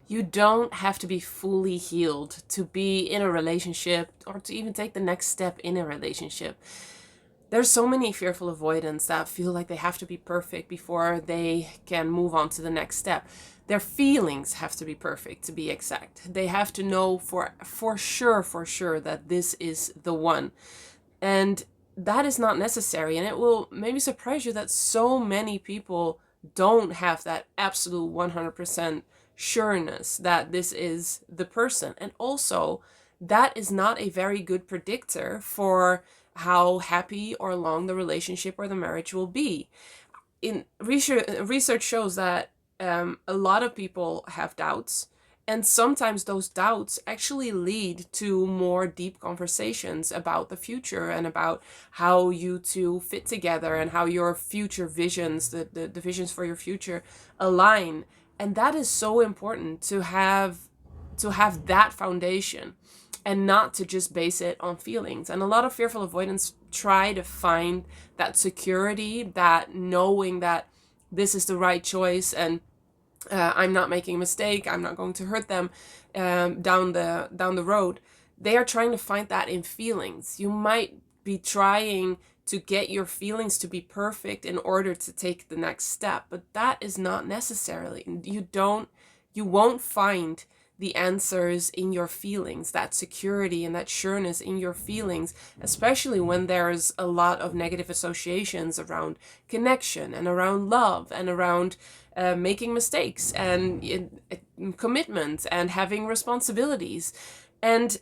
You don't have to be fully healed to be in a relationship or to even take the next step in a relationship. There's so many fearful avoidants that feel like they have to be perfect before they can move on to the next step. Their feelings have to be perfect, to be exact. They have to know for sure that this is the one. And that is not necessary. And it will maybe surprise you that so many people don't have that absolute 100% sureness that this is the person. And also, that is not a very good predictor for how happy or long the relationship or the marriage will be. In research shows that a lot of people have doubts, and sometimes those doubts actually lead to more deep conversations about the future and about how you two fit together and how your future visions, the visions for your future, align. And that is so important to have that foundation and not to just base it on feelings. And a lot of fearful avoidance try to find that security, that knowing that this is the right choice, and I'm not making a mistake, I'm not going to hurt them down the road. They are trying to find that in feelings. You might be trying to get your feelings to be perfect in order to take the next step, but that is not necessarily. You won't find the answers in your feelings, that security and that sureness in your feelings, especially when there's a lot of negative associations around connection and around love and around making mistakes and commitment and having responsibilities. And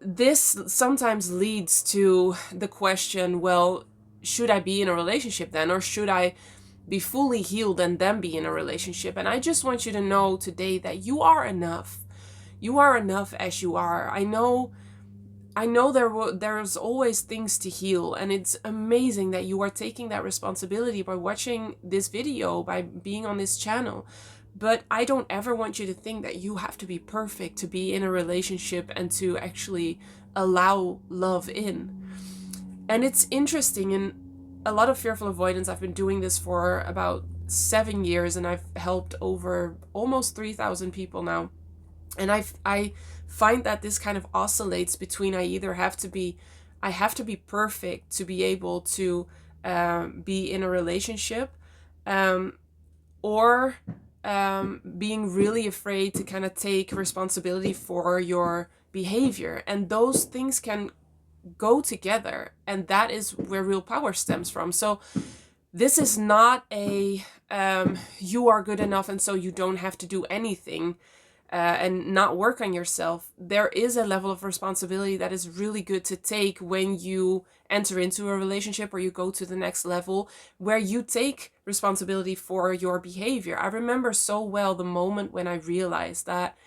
this sometimes leads to the question, well, should I be in a relationship then, or should I be fully healed and then be in a relationship? And I just want you to know today that you are enough. You are enough as you are. I know there's always things to heal, and it's amazing that you are taking that responsibility by watching this video, by being on this channel. But I don't ever want you to think that you have to be perfect to be in a relationship and to actually allow love in. And it's interesting, in a lot of fearful avoidance, I've been doing this for about 7 years, and I've helped over almost 3,000 people now. And I find that this kind of oscillates between I have to be perfect to be able to be in a relationship, um, or being really afraid to kind of take responsibility for your behavior. And those things can go together, and that is where real power stems from. So this is not a you are good enough and so you don't have to do anything and not work on yourself. There is a level of responsibility that is really good to take when you enter into a relationship or you go to the next level, where you take responsibility for your behavior. I remember so well the moment when I realized that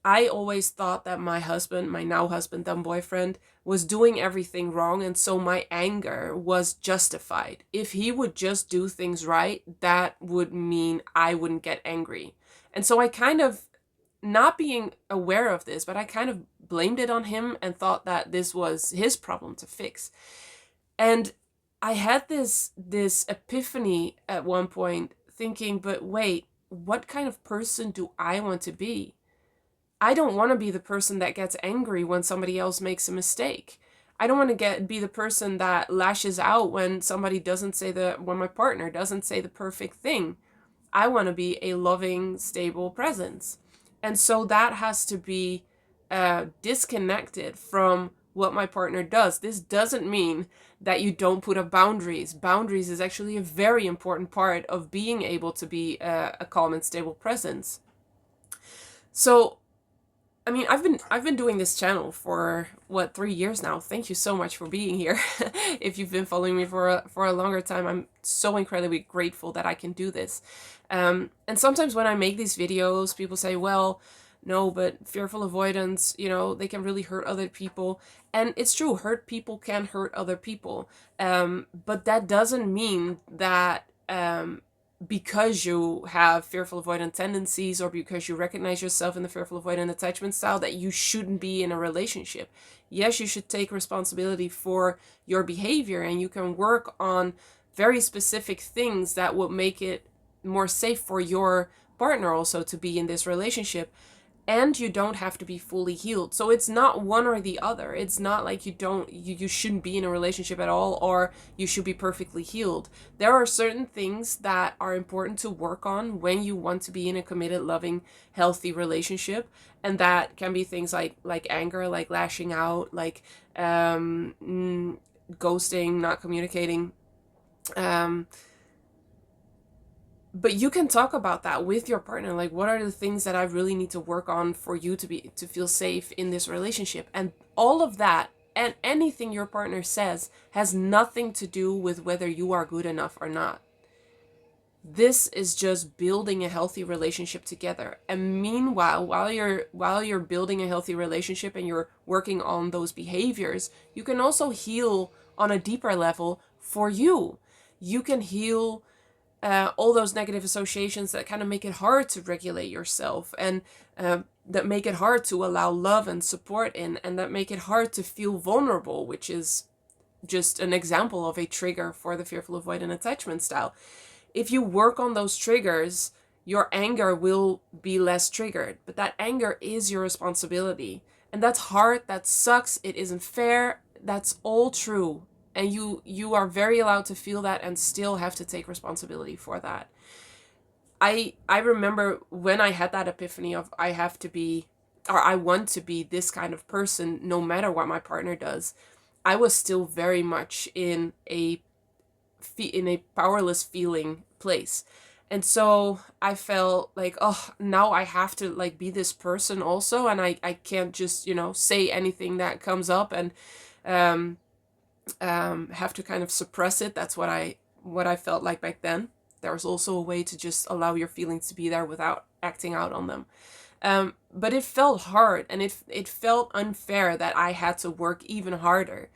I always thought that my husband, my now husband, then boyfriend, was doing everything wrong, and so my anger was justified. If he would just do things right, that would mean I wouldn't get angry. And so I kind of, not being aware of this, but I kind of blamed it on him and thought that this was his problem to fix. And I had this epiphany at one point, thinking, but wait, what kind of person do I want to be? I don't want to be the person that gets angry when somebody else makes a mistake. I don't want to be the person that lashes out when when my partner doesn't say the perfect thing. I want to be a loving, stable presence. And so that has to be disconnected from what my partner does. This doesn't mean that you don't put up boundaries. Boundaries is actually a very important part of being able to be a calm and stable presence. So, I mean, I've been doing this channel for 3 years now. Thank you so much for being here. If you've been following me for a longer time, I'm so incredibly grateful that I can do this. And sometimes when I make these videos, people say, "Well, no, but fearful avoidance, they can really hurt other people." And it's true, hurt people can hurt other people. But that doesn't mean that because you have fearful avoidant tendencies, or because you recognize yourself in the fearful avoidant attachment style, that you shouldn't be in a relationship. Yes, you should take responsibility for your behavior, and you can work on very specific things that will make it more safe for your partner also to be in this relationship, and you don't have to be fully healed. So it's not one or the other. It's not like you shouldn't be in a relationship at all, or you should be perfectly healed. There are certain things that are important to work on when you want to be in a committed, loving, healthy relationship, and that can be things like anger, like lashing out, like ghosting, not communicating. But you can talk about that with your partner. Like, what are the things that I really need to work on for you to feel safe in this relationship? And all of that, and anything your partner says, has nothing to do with whether you are good enough or not. This is just building a healthy relationship together. And meanwhile, while you're building a healthy relationship and you're working on those behaviors, you can also heal on a deeper level for you. You can heal all those negative associations that kind of make it hard to regulate yourself, and that make it hard to allow love and support in, and that make it hard to feel vulnerable, which is just an example of a trigger for the fearful avoidant attachment style. If you work on those triggers, your anger will be less triggered, but that anger is your responsibility. And that's hard, that sucks, it isn't fair, that's all true. And you are very allowed to feel that and still have to take responsibility for that. I remember when I had that epiphany of I have to be, or I want to be this kind of person no matter what my partner does. I was still very much in a powerless feeling place. And so I felt like, oh, now I have to like be this person also, and I can't just, say anything that comes up, and have to kind of suppress it. That's what I felt like back then. There was also a way to just allow your feelings to be there without acting out on them. But it felt hard, and it felt unfair that I had to work even harder.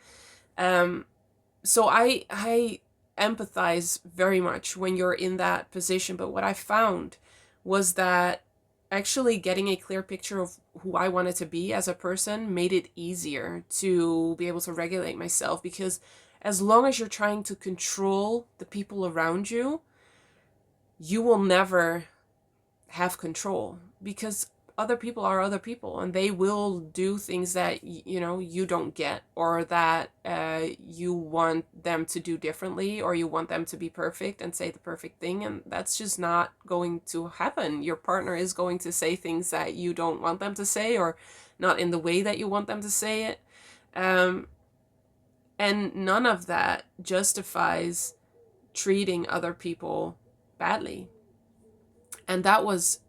So I empathize very much when you're in that position. But what I found was that actually getting a clear picture of who I wanted to be as a person made it easier to be able to regulate myself, because as long as you're trying to control the people around you, you will never have control, because other people are other people, and they will do things that you don't get, or that you want them to do differently, or you want them to be perfect and say the perfect thing, and that's just not going to happen. Your partner is going to say things that you don't want them to say, or not in the way that you want them to say it, and none of that justifies treating other people badly. And that was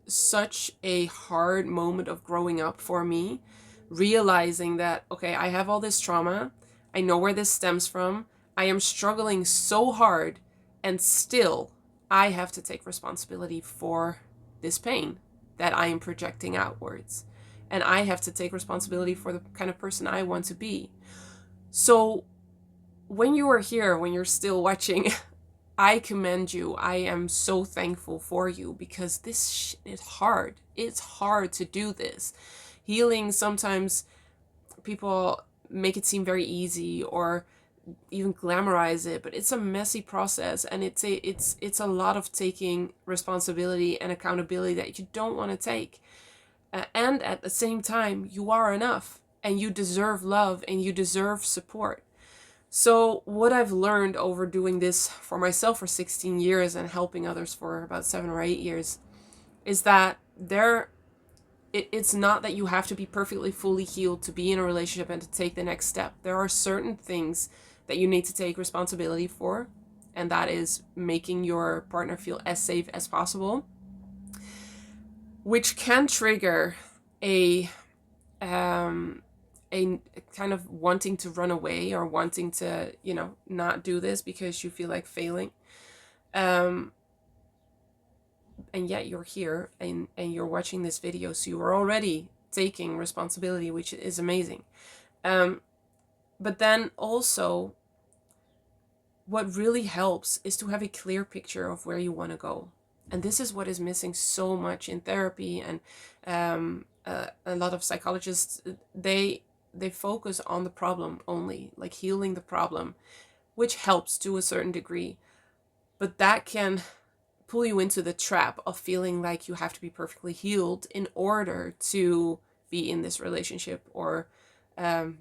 such a hard moment of growing up for me, realizing that, okay, I have all this trauma, I know where this stems from, I am struggling so hard, and still I have to take responsibility for this pain that I am projecting outwards, and I have to take responsibility for the kind of person I want to be. So when you are here, when you're still watching, I commend you. I am so thankful for you, because this is hard. It's hard to do this. Healing, sometimes people make it seem very easy or even glamorize it, but it's a messy process, and it's a lot of taking responsibility and accountability that you don't want to take. And at the same time, you are enough, and you deserve love, and you deserve support. So what I've learned over doing this for myself for 16 years and helping others for about 7 or 8 years is that it's not that you have to be perfectly fully healed to be in a relationship and to take the next step. There are certain things that you need to take responsibility for, and that is making your partner feel as safe as possible, which can trigger a kind of wanting to run away, or wanting to, not do this because you feel like failing. And yet you're here and you're watching this video, so you are already taking responsibility, which is amazing. But then also, what really helps is to have a clear picture of where you want to go. And this is what is missing so much in therapy, and a lot of psychologists, they focus on the problem only, like healing the problem, which helps to a certain degree. But that can pull you into the trap of feeling like you have to be perfectly healed in order to be in this relationship or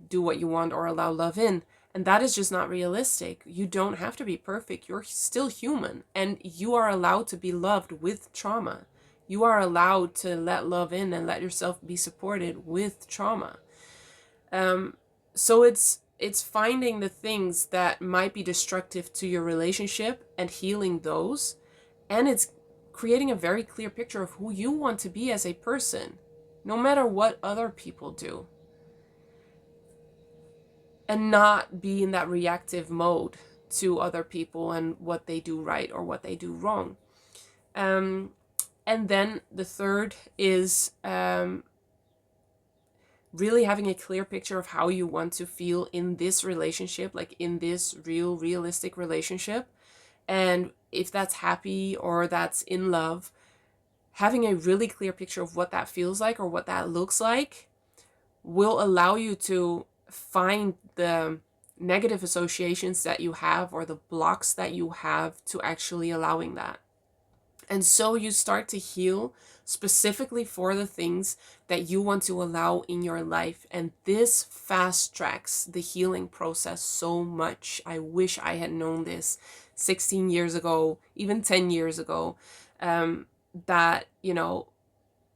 do what you want or allow love in. And that is just not realistic. You don't have to be perfect. You're still human, and you are allowed to be loved with trauma. You are allowed to let love in and let yourself be supported with trauma. So it's finding the things that might be destructive to your relationship and healing those, and it's creating a very clear picture of who you want to be as a person, no matter what other people do, and not be in that reactive mode to other people and what they do right or what they do wrong. And then the third is really having a clear picture of how you want to feel in this relationship, like in this realistic relationship. And if that's happy or that's in love, having a really clear picture of what that feels like or what that looks like will allow you to find the negative associations that you have or the blocks that you have to actually allowing that. And so you start to heal specifically for the things that you want to allow in your life. And this fast tracks the healing process so much. I wish I had known this 16 years ago, even 10 years ago, that, you know,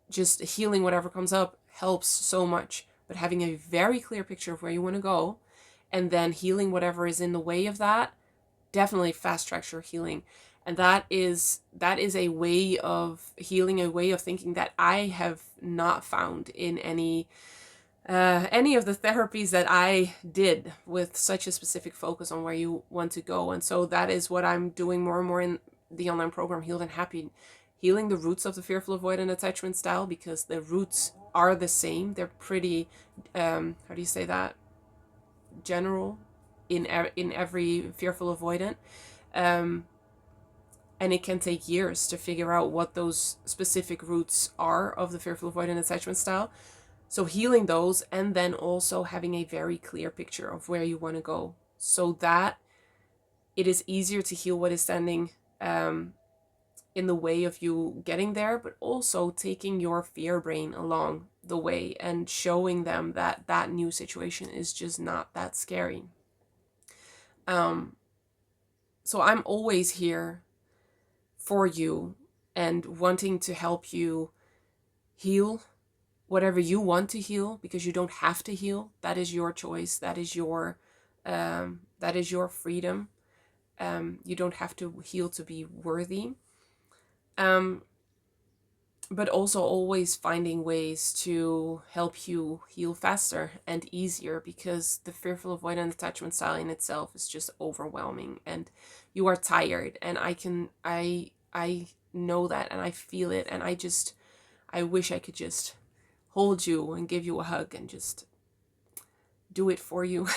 just healing whatever comes up helps so much. But having a very clear picture of where you want to go and then healing whatever is in the way of that definitely fast tracks your healing. And that is a way of healing, a way of thinking that I have not found in any of the therapies that I did with such a specific focus on where you want to go. And so that is what I'm doing more and more in the online program, Healed and Happy, healing the roots of the fearful avoidant attachment style, because the roots are the same. They're pretty, how do you say that? General in every fearful avoidant. And it can take years to figure out what those specific roots are of the fearful avoidant attachment style. So healing those, and then also having a very clear picture of where you want to go, so that it is easier to heal what is standing in the way of you getting there, but also taking your fear brain along the way and showing them that that new situation is just not that scary. So I'm always here for you and wanting to help you heal whatever you want to heal, because you don't have to heal. That is your choice. That is your freedom. You don't have to heal to be worthy. But also always finding ways to help you heal faster and easier, because the fearful avoidant attachment style in itself is just overwhelming, and you are tired, and I know that, and I feel it, and I wish I could just hold you and give you a hug and just do it for you.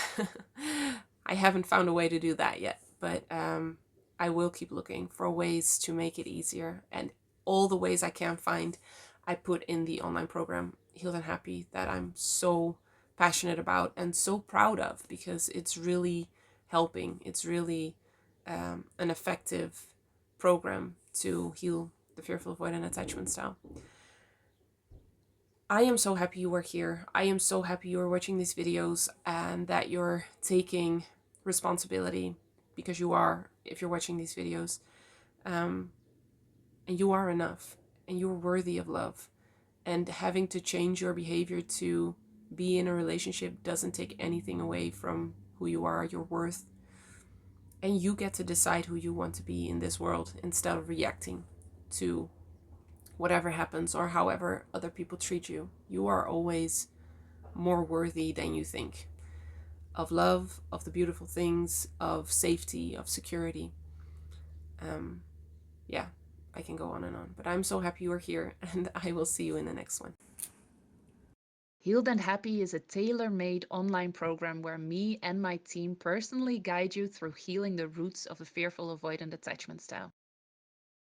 I haven't found a way to do that yet, but I will keep looking for ways to make it easier, and all the ways I can find, I put in the online program, Healed and Happy, that I'm so passionate about and so proud of, because it's really helping. It's really an effective program to heal the fearful avoidant attachment style. I am so happy you are here. I am so happy you are watching these videos and that you're taking responsibility, because you are, if you're watching these videos. And you are enough, and you're worthy of love. And having to change your behavior to be in a relationship doesn't take anything away from who you are, your worth. And you get to decide who you want to be in this world, instead of reacting to whatever happens or however other people treat you. You are always more worthy than you think, of love, of the beautiful things, of safety, of security. Yeah, I can go on and on, but I'm so happy you are here, and I will see you in the next one. Healed and Happy is a tailor-made online program where me and my team personally guide you through healing the roots of the fearful avoidant attachment style.